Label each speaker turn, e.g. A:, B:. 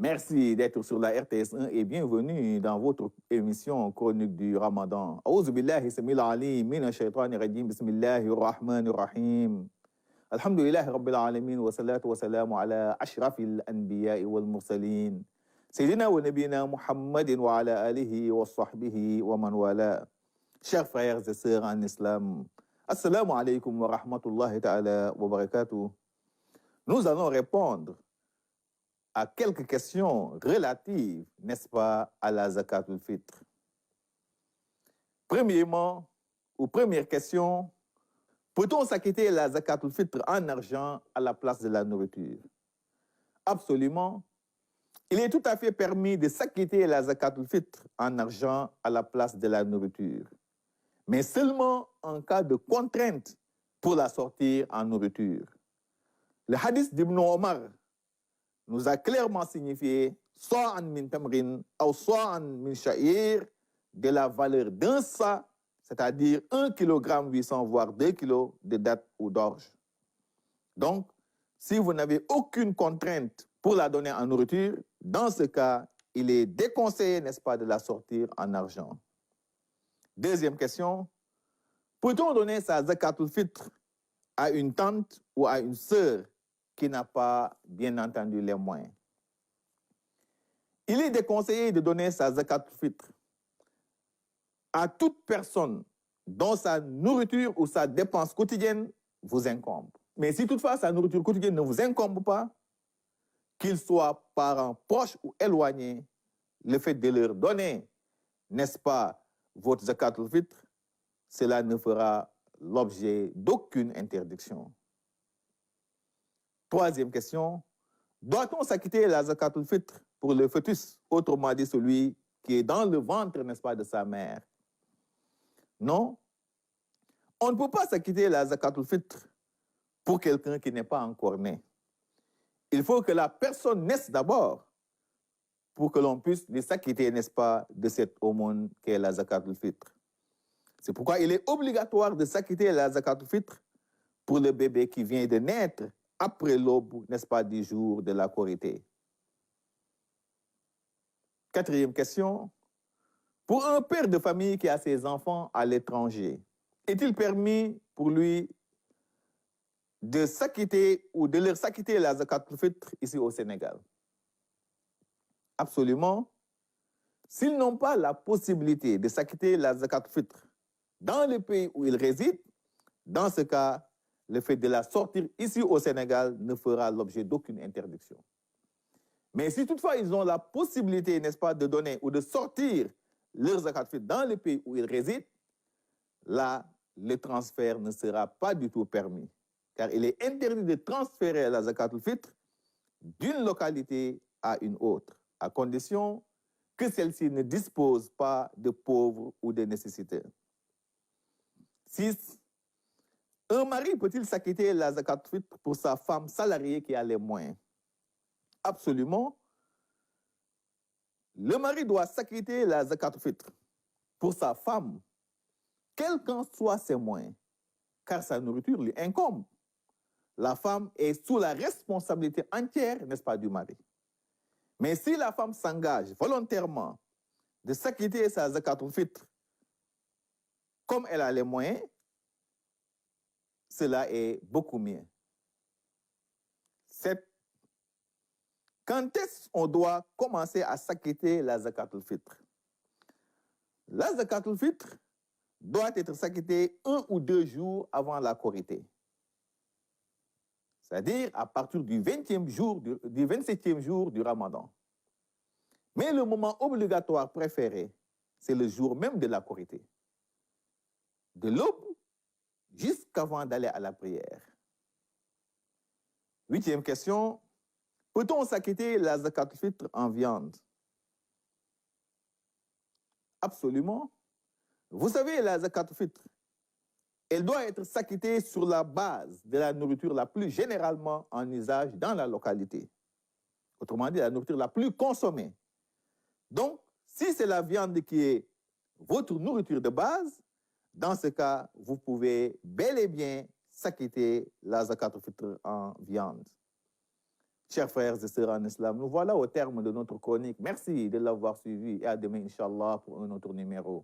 A: Merci d'être sur la RTS1 et bienvenue dans votre émission chronique du Ramadan. A'oudhu billahi samil alim minash shaitanir rajim. Bismillahir rahmanir rahim. Alhamdulillahi rabbil alamin wa salatu wa salamu ala ashrafil anbiya'i wal mursalin. Sayyidina wa nabina Muhammadin wa ala alihi wa sahbihi wa man wala. Chers frères et sœurs en islam, assalamu alaikum wa rahmatullahi ta'ala wa barakatuh. Nous allons répondre à quelques questions relatives, n'est-ce pas, à la zakatul fitr. Premièrement, ou première question, peut-on s'acquitter la zakatul fitr en argent à la place de la nourriture? Absolument. Il est tout à fait permis de s'acquitter la zakatul fitr en argent à la place de la nourriture, mais seulement en cas de contrainte pour la sortir en nourriture. Le hadith d'Ibn Omar nous a clairement signifié sa'an min tamrin ou sa'an min sha'ir, de la valeur d'un sa, c'est-à-dire 1 kg 800 voire 2 kg de dattes ou d'orge. Donc, si vous n'avez aucune contrainte pour la donner en nourriture, dans ce cas, il est déconseillé, n'est-ce pas, de la sortir en argent. Deuxième question, peut-on donner sa zakatul fitr à une tante ou à une sœur qui n'a pas, bien entendu, les moyens? Il est déconseillé de donner sa zakatul fitr à toute personne dont sa nourriture ou sa dépense quotidienne vous incombe. Mais si toutefois sa nourriture quotidienne ne vous incombe pas, qu'il soit parents proches ou éloignés, le fait de leur donner, n'est-ce pas, votre zakatul fitr, cela ne fera l'objet d'aucune interdiction. Troisième question, doit-on s'acquitter la zakatul fitr pour le fœtus, autrement dit celui qui est dans le ventre, n'est-ce pas, de sa mère? Non, on ne peut pas s'acquitter la zakatul fitr pour quelqu'un qui n'est pas encore né. Il faut que la personne naisse d'abord pour que l'on puisse s'acquitter, n'est-ce pas, de cette aumône qu'est la zakatul fitr. C'est pourquoi il est obligatoire de s'acquitter la zakatul fitr pour le bébé qui vient de naître après l'aube, n'est-ce pas, du jour de la Korité. Quatrième question. Pour un père de famille qui a ses enfants à l'étranger, est-il permis pour lui de s'acquitter ou de leur s'acquitter la zakatul fitr ici au Sénégal? Absolument. S'ils n'ont pas la possibilité de s'acquitter la zakatul fitr dans le pays où ils résident, dans ce cas, le fait de la sortir ici au Sénégal ne fera l'objet d'aucune interdiction. Mais si toutefois ils ont la possibilité, n'est-ce pas, de donner ou de sortir leur zakatul fitr dans le pays où ils résident, là, le transfert ne sera pas du tout permis. Car il est interdit de transférer la zakatul fitr d'une localité à une autre, à condition que celle-ci ne dispose pas de pauvres ou de nécessiteux. 6. Un mari peut-il s'acquitter la zakatul fitr pour sa femme salariée qui a les moyens? Absolument. Le mari doit s'acquitter la zakatul fitr pour sa femme, quels qu'en soient ses moyens, car sa nourriture lui incombe. La femme est sous la responsabilité entière, n'est-ce pas, du mari. Mais si la femme s'engage volontairement de s'acquitter sa zakatul fitr comme elle a les moyens, cela est beaucoup mieux. 7. Quand est-ce qu'on doit commencer à s'acquitter la zakatul fitr? La zakatul fitr doit être s'acquittée 1 ou 2 jours avant la Korité. C'est-à-dire à partir du 27e jour du Ramadan. Mais le moment obligatoire préféré, c'est le jour même de la Korité. De l'aube jusqu'avant d'aller à la prière. 8e question, peut-on s'acquitter la zakatul fitr en viande? Absolument. Vous savez, la zakatul fitr, elle doit être s'acquittée sur la base de la nourriture la plus généralement en usage dans la localité. Autrement dit, la nourriture la plus consommée. Donc, si c'est la viande qui est votre nourriture de base, dans ce cas, vous pouvez bel et bien s'acquitter la zakatul fitr en viande. Chers frères et sœurs en islam, nous voilà au terme de notre chronique. Merci de l'avoir suivi et à demain, Inch'Allah, pour un autre numéro.